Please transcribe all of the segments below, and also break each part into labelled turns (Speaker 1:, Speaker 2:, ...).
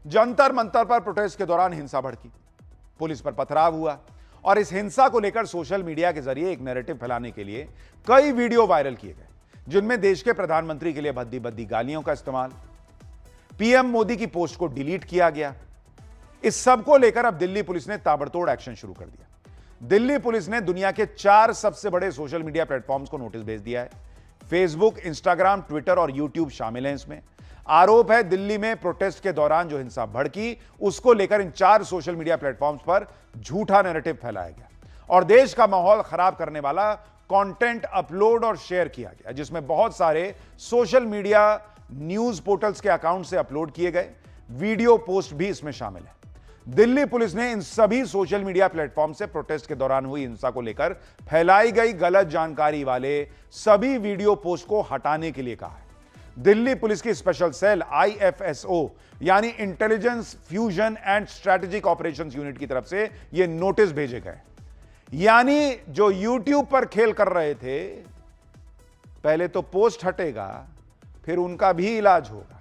Speaker 1: जंतर मंतर पर प्रोटेस्ट के दौरान हिंसा भड़की, पुलिस पर पथराव हुआ और इस हिंसा को लेकर सोशल मीडिया के जरिए एक नैरेटिव फैलाने के लिए कई वीडियो वायरल किए गए, जिनमें देश के प्रधानमंत्री के लिए भद्दी भद्दी गालियों का इस्तेमाल, पीएम मोदी की पोस्ट को डिलीट किया गया। इस सब को लेकर अब दिल्ली पुलिस ने ताबड़तोड़ एक्शन शुरू कर दिया। दिल्ली पुलिस ने दुनिया के 4 सबसे बड़े सोशल मीडिया प्लेटफॉर्म्स को नोटिस भेज दिया है। फेसबुक, इंस्टाग्राम, ट्विटर और यूट्यूब शामिल हैं इसमें। आरोप है दिल्ली में प्रोटेस्ट के दौरान जो हिंसा भड़की, उसको लेकर इन 4 सोशल मीडिया प्लेटफॉर्म्स पर झूठा नैरेटिव फैलाया गया और देश का माहौल खराब करने वाला कंटेंट अपलोड और शेयर किया गया, जिसमें बहुत सारे सोशल मीडिया न्यूज पोर्टल्स के अकाउंट से अपलोड किए गए वीडियो पोस्ट भी इसमें शामिल है। दिल्ली पुलिस ने इन सभी सोशल मीडिया प्लेटफॉर्म से प्रोटेस्ट के दौरान हुई हिंसा को लेकर फैलाई गई गलत जानकारी वाले सभी वीडियो पोस्ट को हटाने के लिए कहा है। दिल्ली पुलिस की स्पेशल सेल IFSO यानी intelligence fusion and strategic operations unit की तरफ से यह नोटिस भेजे गए। यानी जो YouTube पर खेल कर रहे थे, पहले तो पोस्ट हटेगा, फिर उनका भी इलाज होगा।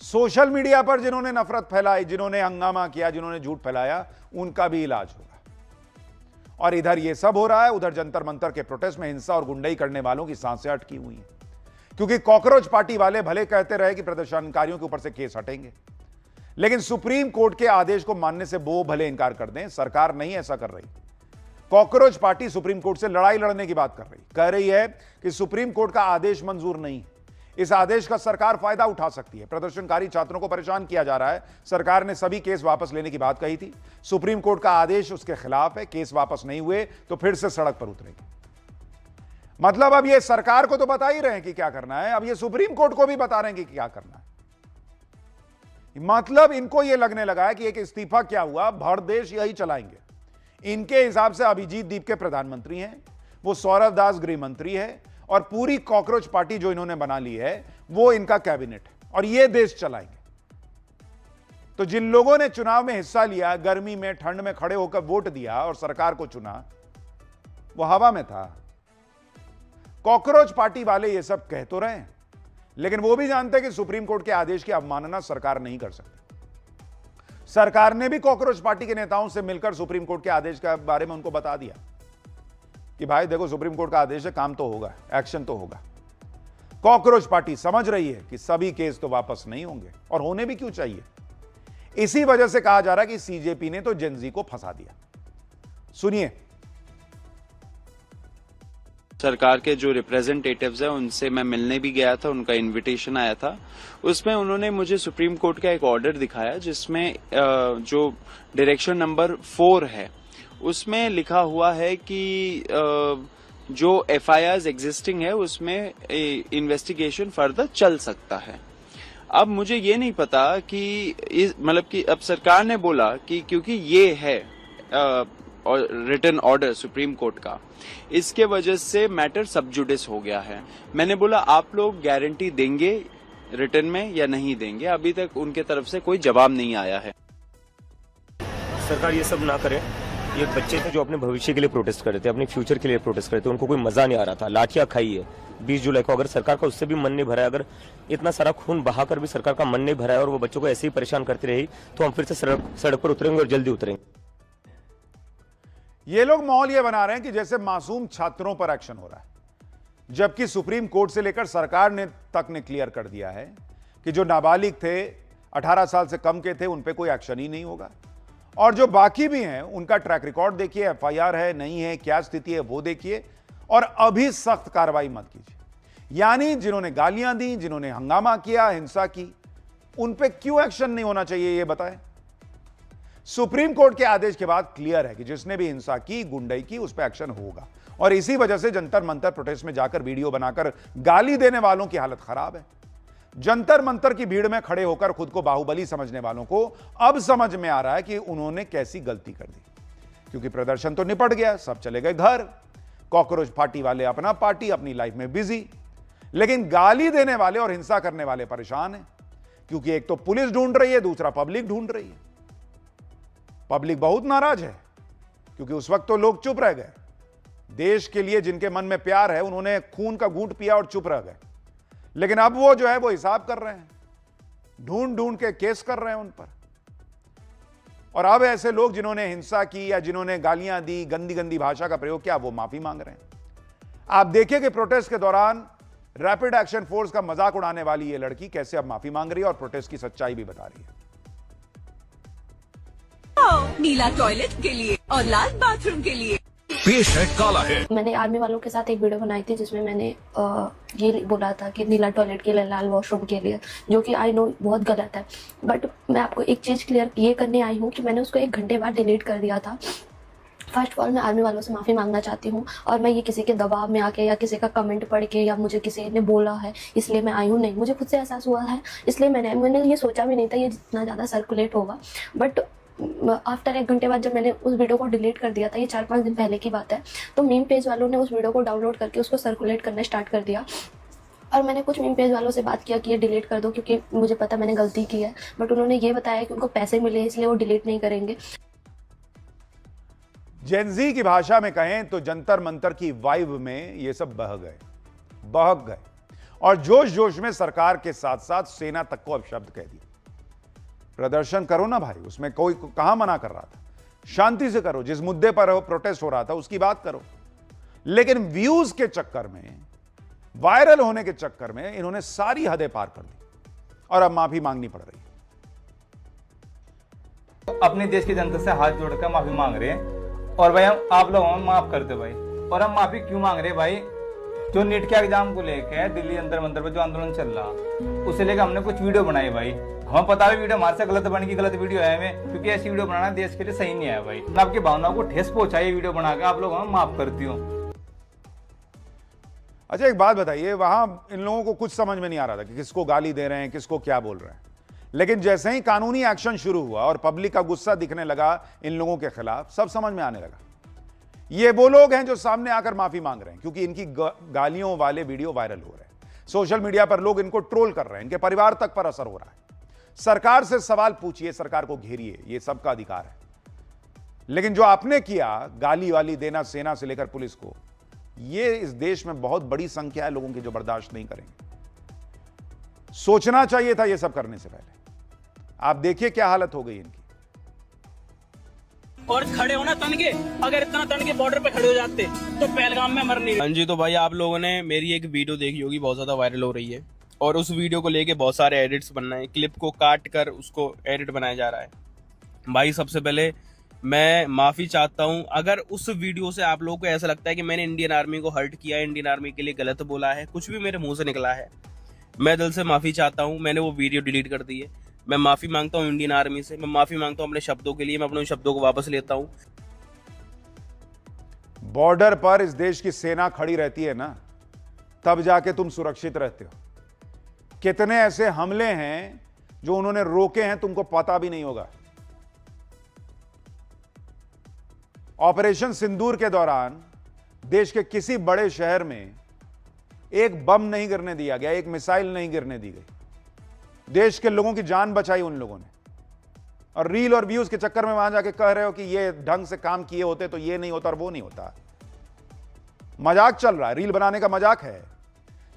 Speaker 1: सोशल मीडिया पर जिन्होंने नफरत फैलाई, जिन्होंने हंगामा किया, जिन्होंने झूठ फैलाया, उनका भी इलाज होगा। और इधर यह सब हो रहा है, उधर जंतर मंतर के प्रोटेस्ट में हिंसा और गुंडाई करने वालों की सांसें अटकी हुई हैं, क्योंकि कॉकरोच पार्टी वाले भले कहते रहे कि प्रदर्शनकारियों के ऊपर से केस हटेंगे, लेकिन सुप्रीम कोर्ट के आदेश को मानने से वो भले इंकार कर दें, सरकार नहीं ऐसा कर रही। कॉकरोच पार्टी सुप्रीम कोर्ट से लड़ाई लड़ने की बात कर रही, कह रही है कि सुप्रीम कोर्ट का आदेश मंजूर नहीं है, इस आदेश का सरकार फायदा उठा सकती है। प्रदर्शनकारी छात्रों को परेशान किया जा रहा है, सरकार ने सभी केस वापस लेने की बात कही थी, सुप्रीम कोर्ट का आदेश उसके खिलाफ है, केस वापस नहीं हुए तो फिर से सड़क पर उतरेगी। मतलब अब ये सरकार को तो बता ही रहे हैं कि क्या करना है, अब ये सुप्रीम कोर्ट को भी बता रहे हैं कि क्या करना है। मतलब इनको ये लगने लगा है कि एक इस्तीफा क्या हुआ, भर देश यही चलाएंगे। इनके हिसाब से अभिजीत दीप के प्रधानमंत्री हैं, वो सौरभ दास गृह मंत्री है और पूरी कॉकरोच पार्टी जो इन्होंने बना ली है वो इनका कैबिनेट है और ये देश चलाएंगे। तो जिन लोगों ने चुनाव में हिस्सा लिया, गर्मी में ठंड में खड़े होकर वोट दिया और सरकार को चुना, वो हवा में था। कॉकरोच पार्टी वाले ये सब कह तो रहे हैं, लेकिन वो भी जानते हैं कि सुप्रीम कोर्ट के आदेश की अवमानना सरकार नहीं कर सकती। सरकार ने भी कॉकरोच पार्टी के नेताओं से मिलकर सुप्रीम कोर्ट के आदेश के बारे में उनको बता दिया कि भाई देखो, सुप्रीम कोर्ट का आदेश है, काम तो होगा, एक्शन तो होगा। कॉकरोच पार्टी समझ रही है कि सभी केस तो वापस नहीं होंगे और होने भी क्यों चाहिए। इसी वजह से कहा जा रहा है कि सीजेपी ने तो जेनजी को फंसा दिया। सुनिए।
Speaker 2: सरकार के जो रिप्रेजेंटेटिव्स हैं उनसे मैं मिलने भी गया था, उनका इनविटेशन आया था। उसमें उन्होंने मुझे सुप्रीम कोर्ट का एक ऑर्डर दिखाया जिसमें जो डायरेक्शन नंबर 4 है उसमें लिखा हुआ है कि जो FIRs एग्जिस्टिंग है उसमें इन्वेस्टिगेशन फर्दर चल सकता है। अब मुझे ये नहीं पता कि मतलब कि अब सरकार ने बोला कि क्योंकि ये है और रिटन ऑर्डर सुप्रीम कोर्ट का, इसके वजह से मैटर सब जुडिस हो गया है। मैंने बोला आप लोग गारंटी देंगे रिटन में या नहीं देंगे? अभी तक उनके तरफ से कोई जवाब नहीं आया है।
Speaker 3: सरकार ये सब ना करे। ये बच्चे थे जो अपने भविष्य के लिए प्रोटेस्ट कर रहे थे, अपने फ्यूचर के लिए प्रोटेस्ट कर रहे थे, उनको कोई मजा नहीं आ रहा था। लाठियां खाई है 20 जुलाई को। अगर सरकार का उससे भी मन नहीं भरा है, अगर इतना सारा खून बहाकर भी सरकार का मन नहीं भरा है और वो बच्चों को ऐसे ही परेशान करती रही, तो हम फिर से सड़क पर उतरेंगे और जल्दी उतरेंगे।
Speaker 1: ये लोग माहौल ये बना रहे हैं कि जैसे मासूम छात्रों पर एक्शन हो रहा है, जबकि सुप्रीम कोर्ट से लेकर सरकार ने तक ने क्लियर कर दिया है कि जो नाबालिग थे, 18 साल से कम के थे, उन पे कोई एक्शन ही नहीं होगा। और जो बाकी भी हैं उनका ट्रैक रिकॉर्ड देखिए, FIR है नहीं है, क्या स्थिति है वो देखिए, और अभी सख्त कार्रवाई मत कीजिए। यानी जिन्होंने गालियां दी, जिन्होंने हंगामा किया, हिंसा की, उन पे क्यों एक्शन नहीं होना चाहिए ये बताएं। सुप्रीम कोर्ट के आदेश के बाद क्लियर है कि जिसने भी हिंसा की, गुंडाई की, उस पर एक्शन होगा। और इसी वजह से जंतर मंतर प्रोटेस्ट में जाकर वीडियो बनाकर गाली देने वालों की हालत खराब है। जंतर मंतर की भीड़ में खड़े होकर खुद को बाहुबली समझने वालों को अब समझ में आ रहा है कि उन्होंने कैसी गलती कर दी, क्योंकि प्रदर्शन तो निपट गया, सब चले गए घर, कॉकरोच पार्टी वाले अपना पार्टी अपनी लाइफ में बिजी, लेकिन गाली देने वाले और हिंसा करने वाले परेशान हैं, क्योंकि एक तो पुलिस ढूंढ रही है, दूसरा पब्लिक ढूंढ रही है। पब्लिक बहुत नाराज है क्योंकि उस वक्त तो लोग चुप रह गए। देश के लिए जिनके मन में प्यार है उन्होंने खून का घूंट पिया और चुप रह गए, लेकिन अब वो जो है वो हिसाब कर रहे हैं। ढूंढ ढूंढ के केस कर रहे हैं उन पर। और अब ऐसे लोग जिन्होंने हिंसा की या जिन्होंने गालियां दी, गंदी गंदी भाषा का प्रयोग किया, वो माफी मांग रहे हैं। आप देखिए कि प्रोटेस्ट के दौरान रैपिड एक्शन फोर्स का मजाक उड़ाने वाली ये लड़की कैसे अब माफी मांग रही है और प्रोटेस्ट की सच्चाई भी बता रही है।
Speaker 4: नीला टॉयलेट के लिए और लाल बाथरूम के लिए
Speaker 5: पेश है काला है।
Speaker 6: मैंने आर्मी वालों के साथ एक वीडियो बनाई थी जिसमें मैंने ये बोला था कि नीला टॉयलेट के लिए, लाल वॉशरूम के लिए, जो कि आई नो बहुत गलत है। बट मैं आपको एक चीज़ क्लियर ये करने आई हूँ कि मैंने उसको 1 घंटे बाद डिलीट कर दिया था। फर्स्ट ऑफ ऑल मैं आर्मी वालों से माफ़ी मांगना चाहती हूँ, और मैं ये किसी के दबाव में आके या किसी का कमेंट पढ़ के या मुझे किसी ने बोला है इसलिए मैं आई हूँ, नहीं, मुझे खुद से एहसास हुआ है इसलिए मैंने ये सोचा भी नहीं था ये जितना ज़्यादा सर्कुलेट होगा। बट आफ्टर 1 घंटे बाद जब मैंने उस वीडियो को डिलीट कर दिया था, ये 4-5 दिन पहले की बात है, तो मीम पेज वालों ने उस वीडियो को डाउनलोड करके उसको सर्कुलेट करना स्टार्ट कर दिया। और मैंने कुछ मीम पेज वालों से बात किया कि ये डिलीट कर दो क्योंकि मुझे पता मैंने गलती की है, बट उन्होंने ये बताया कि उनको पैसे मिले इसलिए वो डिलीट नहीं करेंगे।
Speaker 1: जेनजी की भाषा में कहें तो जंतर मंतर की वाइब में ये सब बहक गए और जोश जोश में सरकार के साथ साथ सेना तक को अपशब्द कह दिया। प्रदर्शन करो ना भाई, उसमें कोई कहां मना कर रहा था, शांति से करो, जिस मुद्दे पर प्रोटेस्ट हो रहा था उसकी बात करो। लेकिन व्यूज के चक्कर में, वायरल होने के चक्कर में इन्होंने सारी हदें पार कर दी और अब माफी मांगनी पड़ रही है।
Speaker 7: अपने देश की जनता से हाथ जोड़कर माफी मांग रहे हैं और भाई हम आप लोगों में माफ कर दो भाई। और हम माफी क्यों मांग रहे हैं भाई, जो नीट के एग्जाम को लेकर दिल्ली अंदर मंदिर पर जो आंदोलन चल रहा उसे लेकर हमने कुछ वीडियो बनाई भाई। हमें पता है वीडियो हमारे से गलत बन की गलत वीडियो है हमें, क्योंकि ऐसी वीडियो बनाना देश के लिए सही नहीं है भाई। आपकी भावनाओं को ठेस पहुंचाई वीडियो बनाकर, आप लोग हमें माफ करती हो।
Speaker 1: अच्छा एक बात बताइए, वहां इन लोगों को कुछ समझ में नहीं आ रहा था कि किसको गाली दे रहे हैं, किसको क्या बोल रहे हैं, लेकिन जैसे ही कानूनी एक्शन शुरू हुआ और पब्लिक का गुस्सा दिखने लगा इन लोगों के खिलाफ, सब समझ में आने लगा। ये वो लोग हैं जो सामने आकर माफी मांग रहे हैं क्योंकि इनकी गालियों वाले वीडियो वायरल हो रहे हैं, सोशल मीडिया पर लोग इनको ट्रोल कर रहे हैं, इनके परिवार तक पर असर हो रहा है। सरकार से सवाल पूछिए, सरकार को घेरिए, ये सबका अधिकार है। लेकिन जो आपने किया, गाली वाली देना सेना से लेकर पुलिस को, ये इस देश में बहुत बड़ी संख्या है लोगों की जो बर्दाश्त नहीं करेंगे। सोचना चाहिए था ये सब करने से पहले। आप देखिए क्या हालत हो गई इनकी।
Speaker 8: और खड़े होना तन के, अगर इतना तन के बॉर्डर पे खड़े हो जाते तो पहलगाम में मर नहीं।
Speaker 9: हाँ जी, तो भाई आप लोगों ने मेरी एक वीडियो देखी होगी, बहुत ज्यादा वायरल हो रही है और उस वीडियो को लेके बहुत सारे एडिट्स बन रहे हैं, क्लिप को काट कर उसको एडिट बनाया जा रहा है। भाई सबसे पहले मैं माफी चाहता हूं अगर उस वीडियो से आप लोगों को ऐसा लगता है कि मैंने इंडियन आर्मी को हर्ट किया, इंडियन आर्मी के लिए गलत बोला है, कुछ भी मेरे मुंह से निकला है, मैं दिल से माफी चाहता हूं। मैंने वो वीडियो डिलीट कर दी है। मैं माफी मांगता हूं इंडियन आर्मी से, मैं माफी मांगता हूं अपने शब्दों के लिए, मैं अपने शब्दों को वापस लेता हूं।
Speaker 1: बॉर्डर पर इस देश की सेना खड़ी रहती है ना, तब जाके तुम सुरक्षित रहते हो। कितने ऐसे हमले हैं जो उन्होंने रोके हैं, तुमको पता भी नहीं होगा। ऑपरेशन सिंदूर के दौरान देश के किसी बड़े शहर में एक बम नहीं गिरने दिया गया, एक मिसाइल नहीं गिरने दी गई। देश के लोगों की जान बचाई उन लोगों ने। और रील और व्यूज के चक्कर में वहां जाके कह रहे हो कि ये ढंग से काम किए होते तो ये नहीं होता और वो नहीं होता। मजाक चल रहा है, रील बनाने का मजाक है।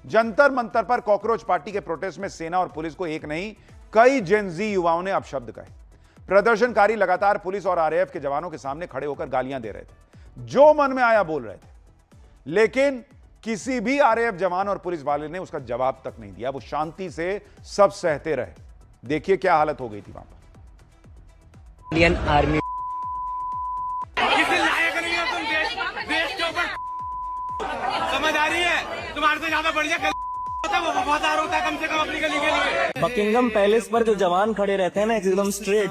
Speaker 1: जंतर मंतर पर कॉकरोच पार्टी के प्रोटेस्ट में सेना और पुलिस को एक नहीं कई जेनजी युवाओं ने अपशब्द कहे। प्रदर्शनकारी लगातार पुलिस और आरएएफ के जवानों के सामने खड़े होकर गालियां दे रहे थे, जो मन में आया बोल रहे थे, लेकिन किसी भी आरएएफ जवान और पुलिस वाले ने उसका जवाब तक नहीं दिया। वो शांति से सब सहते रहे। देखिए क्या हालत हो गई थी वहां पर।
Speaker 8: इंडियन आर्मी
Speaker 10: समझ आ रही है, तुम्हारे से ज्यादा बढ़िया वो वफादार होता है कम से कम अपनी गली के लिए।
Speaker 8: बकिंगम पैलेस पर जो जवान खड़े रहते हैं ना, एकदम स्ट्रेट,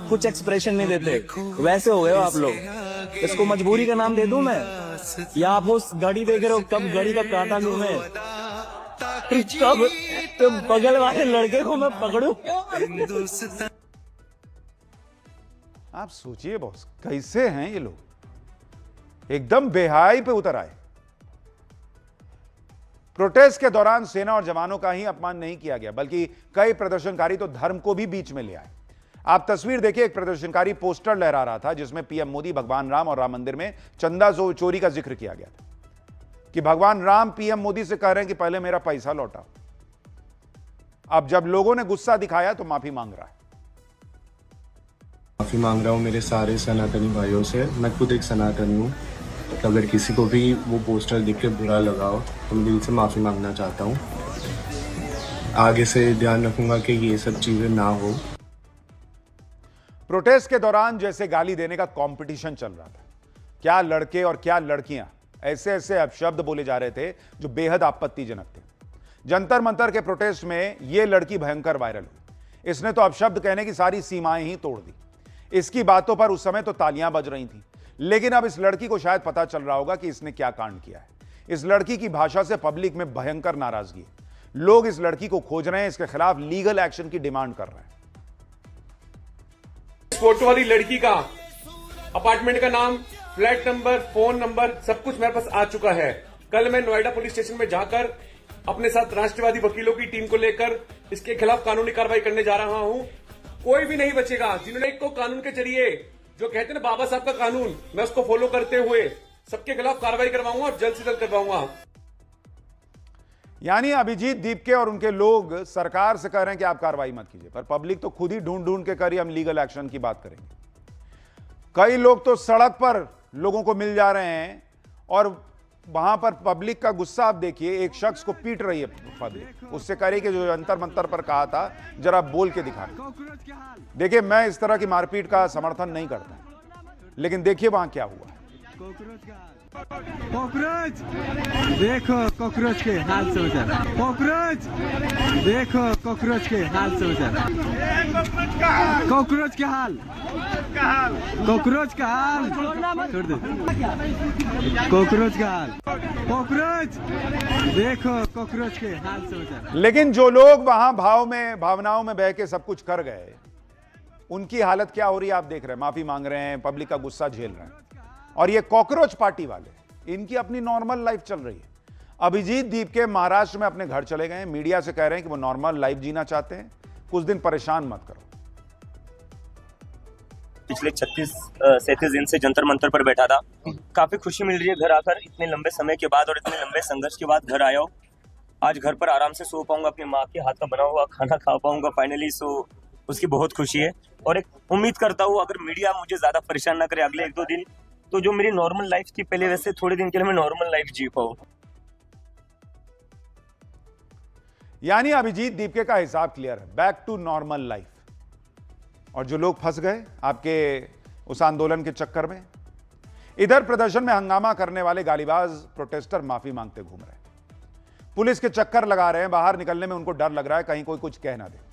Speaker 8: कुछ एक्सप्रेशन नहीं देते, वैसे हो गए हो आप लोग। इसको मजबूरी का नाम दे दूं मैं, या आप उस गाड़ी देख रहे हो, कब गाड़ी का कांटा लूं मैं, कब तो बगल वाले लड़के को मैं पकड़ूं।
Speaker 1: आप सोचिए बॉस, कैसे हैं ये लोग, एकदम बेहाई पे उतर आए। प्रोटेस्ट के दौरान सेना और जवानों का ही अपमान नहीं किया गया, बल्कि कई प्रदर्शनकारी तो धर्म को भी बीच में ले आए। आप तस्वीर देखिए, एक प्रदर्शनकारी पोस्टर लहरा रहा था जिसमें पीएम मोदी, भगवान राम और राम मंदिर में चंदा चोरी का जिक्र किया गया था कि भगवान राम पीएम मोदी से कह रहे हैं कि पहले मेरा पैसा लौटाओ। अब जब लोगों ने गुस्सा दिखाया तो माफी मांग रहा है।
Speaker 5: माफ़ी मांग रहा हूँ मेरे सारे सनातनी भाइयों से। मैं खुद एक सनातनी हूँ, तो अगर किसी को भी वो पोस्टर दिख के बुरा लगा हो तो मैं दिल से माफ़ी मांगना चाहता हूँ। आगे से ध्यान रखूंगा कि ये सब चीज़ें ना हो।
Speaker 1: प्रोटेस्ट के दौरान जैसे गाली देने का कंपटीशन चल रहा था, क्या लड़के और क्या लड़कियां ऐसे ऐसे अपशब्द बोले जा रहे थे जो बेहद आपत्तिजनक थे। जंतर मंतर के प्रोटेस्ट में यह लड़की भयंकर वायरल हुई। इसने तो अपशब्द कहने की सारी सीमाएं ही तोड़ दी। इसकी बातों पर उस समय तो तालियां बज रही थी, लेकिन अब इस लड़की को शायद पता चल रहा होगा कि इसने क्या कांड किया है। इस लड़की की भाषा से पब्लिक में भयंकर नाराजगी है। लोग इस लड़की को खोज रहे हैं, इसके खिलाफ लीगल एक्शन की डिमांड कर रहे हैं।
Speaker 10: फोटो वाली लड़की का अपार्टमेंट का नाम, फ्लैट नंबर, फोन नंबर सब कुछ मेरे पास आ चुका है। कल मैं नोएडा पुलिस स्टेशन में जाकर अपने साथ राष्ट्रवादी वकीलों की टीम को लेकर इसके खिलाफ कानूनी कार्रवाई करने जा रहा हूं। कोई भी नहीं बचेगा जिन्होंने एक को कानून के जरिए, जो कहते हैं ना बाबा साहब का कानून, मैं उसको फॉलो करते हुए सबके खिलाफ कार्रवाई करवाऊंगा और जल्द से जल्द करवाऊंगा।
Speaker 1: यानी अभिजीत दीपके और उनके लोग सरकार से कह रहे हैं कि आप कार्रवाई मत कीजिए, पर पब्लिक तो खुद ही ढूंढ ढूंढ के करिए, हम लीगल एक्शन की बात करेंगे। कई लोग तो सड़क पर लोगों को मिल जा रहे हैं और वहां पर पब्लिक का गुस्सा आप देखिए। एक शख्स को पीट रही है पब्लिक, उससे कह रही कि जो जंतर मंतर पर कहा था जरा बोल के दिखा। देखिए, मैं इस तरह की मारपीट का समर्थन नहीं करता, लेकिन देखिए वहां क्या हुआ।
Speaker 11: कॉकरोच देखो, कॉकरोच के हाल समाचार। कॉकरोच देखो, कॉकरोच के हाल समाचार। कॉकरोच के हाल, कॉकरोच का हाल छोड़ दो। कॉकरोच का हाल, कॉकरोच देखो, कॉकरोच के हाल समाचार।
Speaker 1: लेकिन जो लोग वहां भावनाओं में बह के सब कुछ कर गए, उनकी हालत क्या हो रही है आप देख रहे हैं। माफी मांग रहे हैं, पब्लिक का गुस्सा झेल रहे हैं। और ये कॉकरोच पार्टी वाले, इनकी अपनी नॉर्मल लाइफ चल रही है। अभिजीत दीपके महाराष्ट्र में अपने घर चले गए, मीडिया से कह रहे हैं कि वो नॉर्मल लाइफ जीना चाहते हैं, कुछ दिन परेशान मत करो।
Speaker 3: पिछले 36-37 दिन से जंतर मंतर पर बैठा था। काफी खुशी मिल रही है घर आकर, इतने लंबे समय के बाद और इतने लंबे संघर्ष के बाद घर आया हूँ। आज घर पर आराम से सो पाऊंगा, अपनी माँ के हाथ का बना हुआ खाना खा पाऊंगा फाइनली। सो उसकी बहुत खुशी है और एक उम्मीद करता हूँ अगर मीडिया मुझे ज्यादा परेशान ना करे अगले 1-2 दिन, तो जो मेरी नॉर्मल लाइफ थी पहले, वैसे थोड़े दिन के लिए मैं नॉर्मल लाइफ जी पाऊं।
Speaker 1: यानी अभिजीत दीपके का हिसाब क्लियर है, बैक टू नॉर्मल लाइफ। और जो लोग फंस गए आपके उस आंदोलन के चक्कर में, इधर प्रदर्शन में हंगामा करने वाले गालीबाज प्रोटेस्टर माफी मांगते घूम रहे हैं। पुलिस के चक्कर लगा रहे हैं, बाहर निकलने में उनको डर लग रहा है कहीं कोई कुछ कह ना दे।